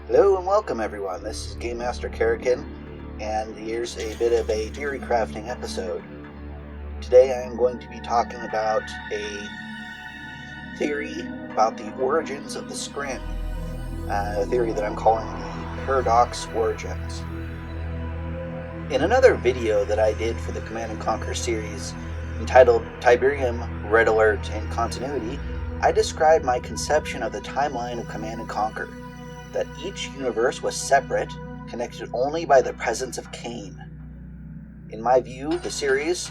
Hello and welcome everyone, this is Game Master Karakin, and here's a bit of a Theorycrafting episode. Today I am going to be talking about a theory about the origins of the Scrin, a theory that I'm calling the Paradox Origins. In another video that I did for the Command & Conquer series, entitled Tiberium, Red Alert, and Continuity, I described my conception of the timeline of Command & Conquer, that each universe was separate, connected only by the presence of Cain. In my view, the series,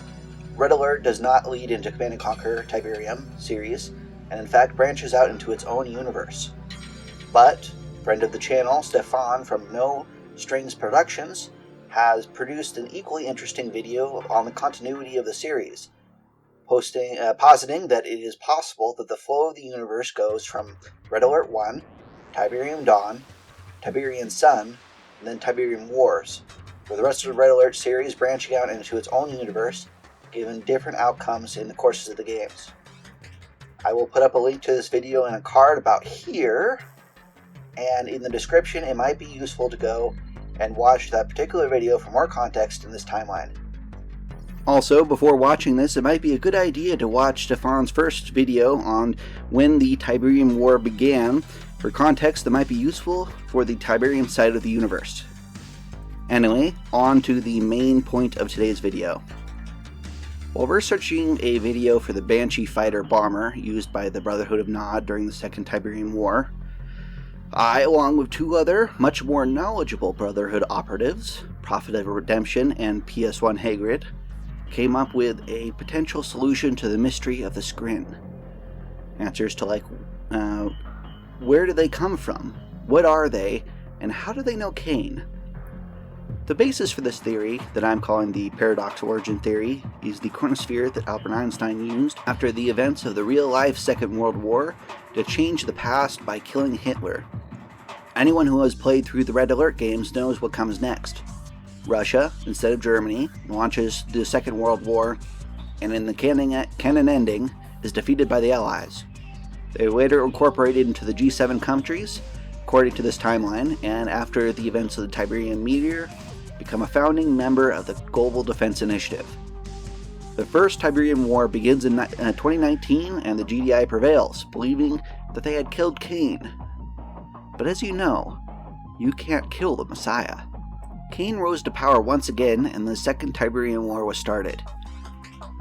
Red Alert does not lead into Command & Conquer Tiberium series, and in fact branches out into its own universe. But, friend of the channel, Stefan from No Strings Prd has produced an equally interesting video on the continuity of the series, positing that it is possible that the flow of the universe goes from Red Alert 1, Tiberium Dawn, Tiberian Sun, and then Tiberium Wars, with the rest of the Red Alert series branching out into its own universe, given different outcomes in the courses of the games. I will put up a link to this video in a card about here, and in the description it might be useful to go and watch that particular video for more context in this timeline. Also, before watching this, it might be a good idea to watch Stefan's first video on when the Tiberium War began, for context that might be useful for the Tiberium side of the universe. Anyway, on to the main point of today's video. While researching a video for the Banshee Fighter bomber used by the Brotherhood of Nod during the Second Tiberium War, I, along with two other, much more knowledgeable Brotherhood operatives, Prophet of Redemption and PS1 Hagrid, came up with a potential solution to the mystery of the Scrin. Answers to where do they come from? What are they? And how do they know Cain? The basis for this theory, that I'm calling the Paradox Origin Theory, is the chronosphere that Albert Einstein used after the events of the real-life Second World War to change the past by killing Hitler. Anyone who has played through the Red Alert games knows what comes next. Russia, instead of Germany, launches the Second World War, and in the canon ending, is defeated by the Allies. They later incorporated into the G7 countries, according to this timeline, and after the events of the Tiberium meteor, become a founding member of the Global Defense Initiative. The First Tiberium War begins in 2019, and the GDI prevails, believing that they had killed Cain. But as you know, you can't kill the Messiah. Cain rose to power once again, and the Second Tiberium War was started.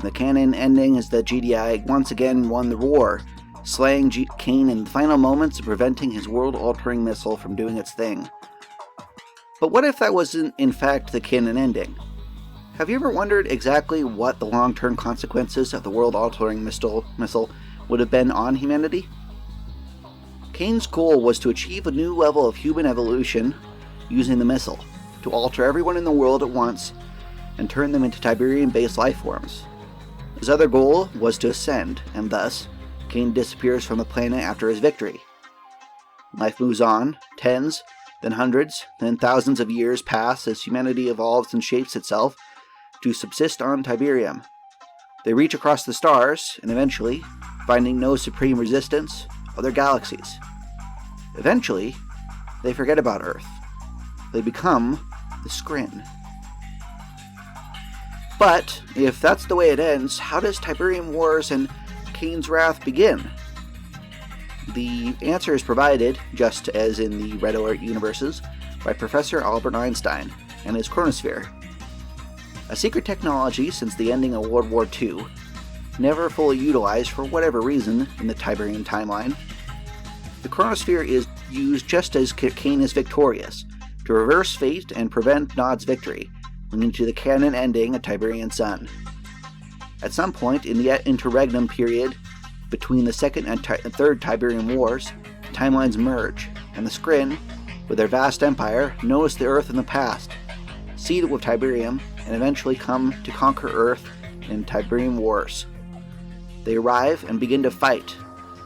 The canon ending is that GDI once again won the war, slaying Cain in the final moments and preventing his world-altering missile from doing its thing. But what if that wasn't in fact the canon ending? Have you ever wondered exactly what the long-term consequences of the world-altering missile would have been on humanity? Cain's goal was to achieve a new level of human evolution using the missile, to alter everyone in the world at once and turn them into Tiberium-based life forms. His other goal was to ascend, and thus, Cain disappears from the planet after his victory. Life moves on, tens, then hundreds, then thousands of years pass as humanity evolves and shapes itself to subsist on Tiberium. They reach across the stars, and eventually, finding no supreme resistance, other galaxies. Eventually, they forget about Earth. They become the Scrin. But, if that's the way it ends, how does Tiberium Wars and Cain's Wrath begin? The answer is provided, just as in the Red Alert universes, by Professor Albert Einstein and his chronosphere. A secret technology since the ending of World War II, never fully utilized for whatever reason in the Tiberium timeline. The chronosphere is used just as Cain is victorious, to reverse fate and prevent Nod's victory, leading to the canon ending of Tiberian Sun. At some point in the interregnum period between the Second and Third Tiberium Wars, timelines merge, and the Scrin, with their vast empire, notice the Earth in the past, seed it with Tiberium, and eventually come to conquer Earth in Tiberium Wars. They arrive and begin to fight,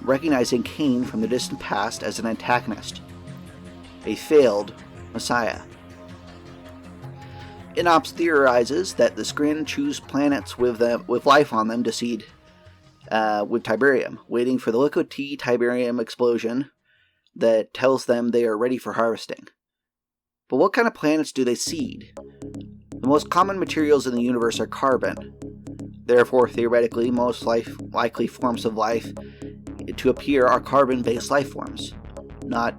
recognizing Cain from the distant past as an antagonist, a failed Messiah. Inops theorizes that the Scrin choose planets with life on them to seed with Tiberium, waiting for the liquid T Tiberium explosion that tells them they are ready for harvesting. But what kind of planets do they seed? The most common materials in the universe are carbon. Therefore, theoretically, most likely forms of life to appear are carbon-based life forms, not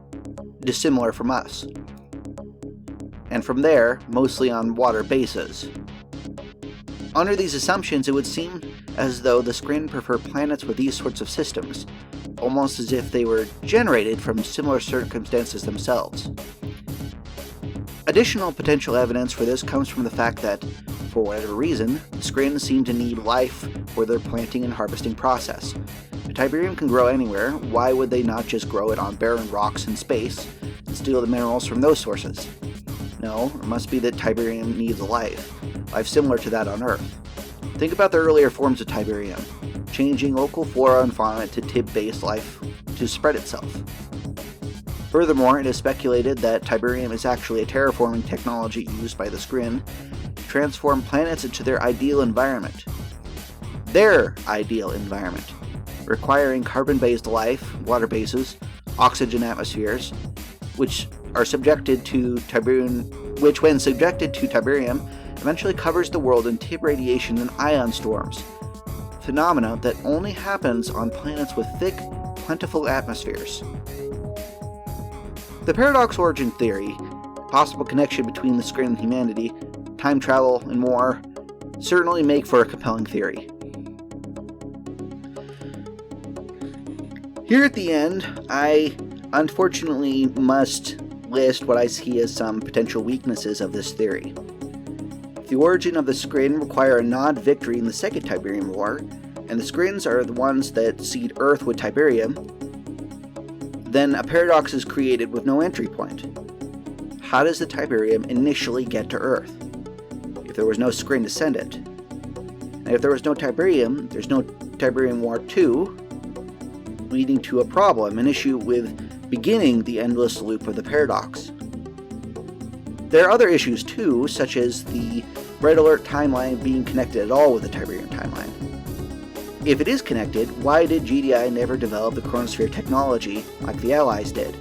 dissimilar from us. And from there, mostly on water bases. Under these assumptions, it would seem as though the Scrin prefer planets with these sorts of systems, almost as if they were generated from similar circumstances themselves. Additional potential evidence for this comes from the fact that, for whatever reason, the Scrin seem to need life for their planting and harvesting process. If Tiberium can grow anywhere, why would they not just grow it on barren rocks in space and steal the minerals from those sources? No, it must be that Tiberium needs a life similar to that on Earth. Think about the earlier forms of Tiberium, changing local flora and fauna to Tib-based life to spread itself. Furthermore, it is speculated that Tiberium is actually a terraforming technology used by the Scrin to transform planets into their ideal environment. Their ideal environment, requiring carbon-based life, water bases, oxygen atmospheres, which when subjected to Tiberium, eventually covers the world in Tib radiation and ion storms, phenomena that only happens on planets with thick, plentiful atmospheres. The paradox origin theory, possible connection between the Scrin and humanity, time travel, and more, certainly make for a compelling theory. Here at the end, I unfortunately must list what I see as some potential weaknesses of this theory. The origin of the Scrin require a non-victory in the Second Tiberium War, and the Scrins are the ones that seed Earth with Tiberium. Then a paradox is created with no entry point. How does the Tiberium initially get to Earth, if there was no Scrin to send it? And if there was no Tiberium, there's no Tiberium War 2, leading to a problem, an issue with beginning the endless loop of the paradox. There are other issues too, such as the Red Alert timeline being connected at all with the Tiberium timeline. If it is connected, why did GDI never develop the chronosphere technology like the Allies did,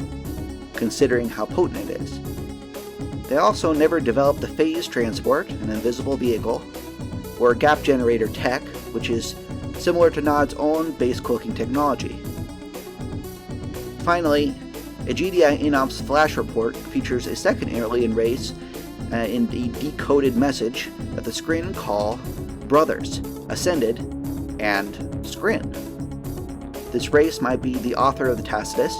considering how potent it is? They also never developed the phase transport, an invisible vehicle, or gap generator tech, which is similar to Nod's own base cloaking technology. Finally, a GDI INOPS flash report features a second alien race in a decoded message that the Scrin call Brothers, Ascended, and Scrin. This race might be the author of the Tacitus,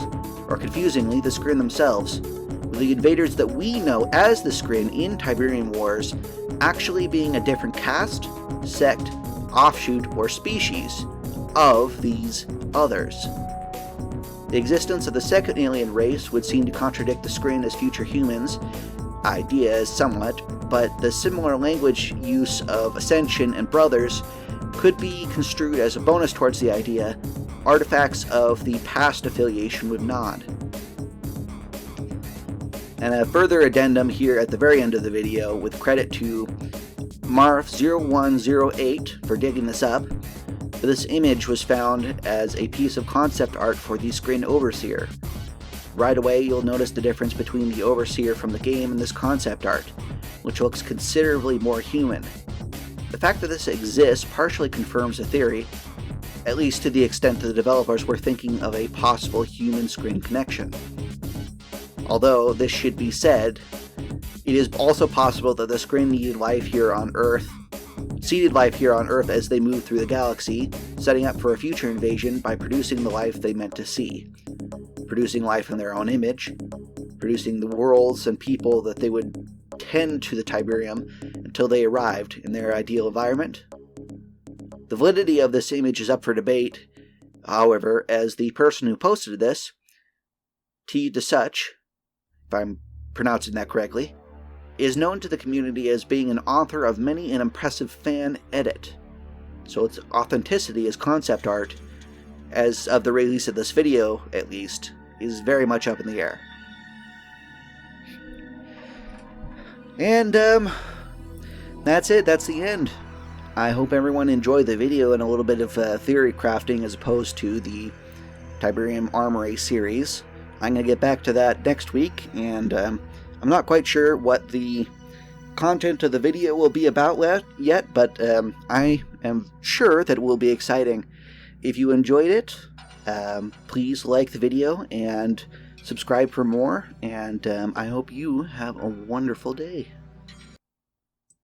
or confusingly, the Scrin themselves, with the invaders that we know as the Scrin in Tiberium Wars actually being a different caste, sect, offshoot, or species of these others. The existence of the second alien race would seem to contradict the Scrin as future humans ideas somewhat, but the similar language use of Ascension and Brothers could be construed as a bonus towards the idea, artifacts of the past affiliation with Nod. And a further addendum here at the very end of the video, with credit to Marf0108 for digging this up. This image was found as a piece of concept art for the Scrin Overseer. Right away, you'll notice the difference between the Overseer from the game and this concept art, which looks considerably more human. The fact that this exists partially confirms the theory, at least to the extent that the developers were thinking of a possible human-Scrin connection. Although, this should be said, it is also possible that the Scrin needed life here on Earth, seeded life here on Earth as they moved through the galaxy, setting up for a future invasion by producing the life they meant to see. Producing life in their own image, producing the worlds and people that they would tend to the Tiberium until they arrived in their ideal environment. The validity of this image is up for debate, however, as the person who posted this, T. DeSuch, if I'm pronouncing that correctly, is known to the community as being an author of many an impressive fan edit, so its authenticity as concept art, as of the release of this video at least, is very much up in the air. And that's it, that's the end. I hope everyone enjoyed the video and a little bit of theory crafting as opposed to the Tiberium Armory series. I'm going to get back to that next week, and I'm not quite sure what the content of the video will be about yet, but I am sure that it will be exciting. If you enjoyed it, please like the video and subscribe for more, and I hope you have a wonderful day.